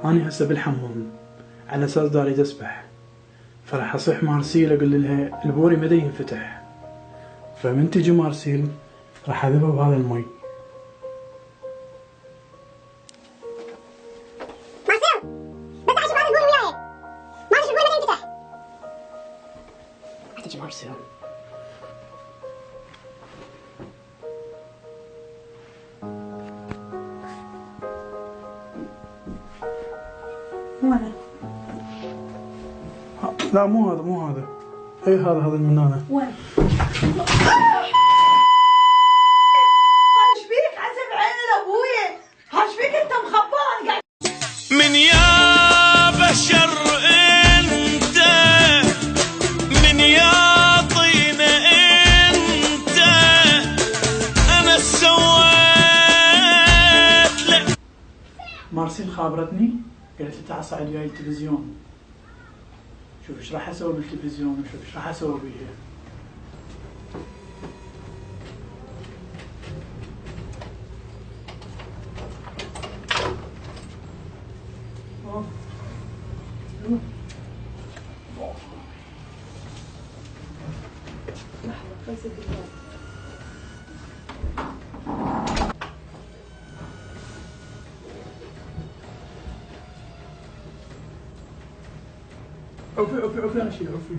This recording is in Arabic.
أنا هسه بالحمام على أساس دا أريد أسبح، فراح أصيح مارسيل أقول لها البوري مدى ينفتح، فمن تجي مارسيل راح أذبها بهذا المي. تجي مارسيل مو هذا. لا مو هذا اي هذا المنانة. وين؟ ايش بيك عزب عين لابويا؟ ايش بيك انت مخبان قاعد من يا بشر انت، من يا طينة انت، انا سويت لك. مارسيل خابرتني قالت لي تعال صعد وياي التلفزيون، شوف ايش راح اسوي بالتلفزيون وشوف ايش راح اسوي بيها. اوفي انا شيل اوفي.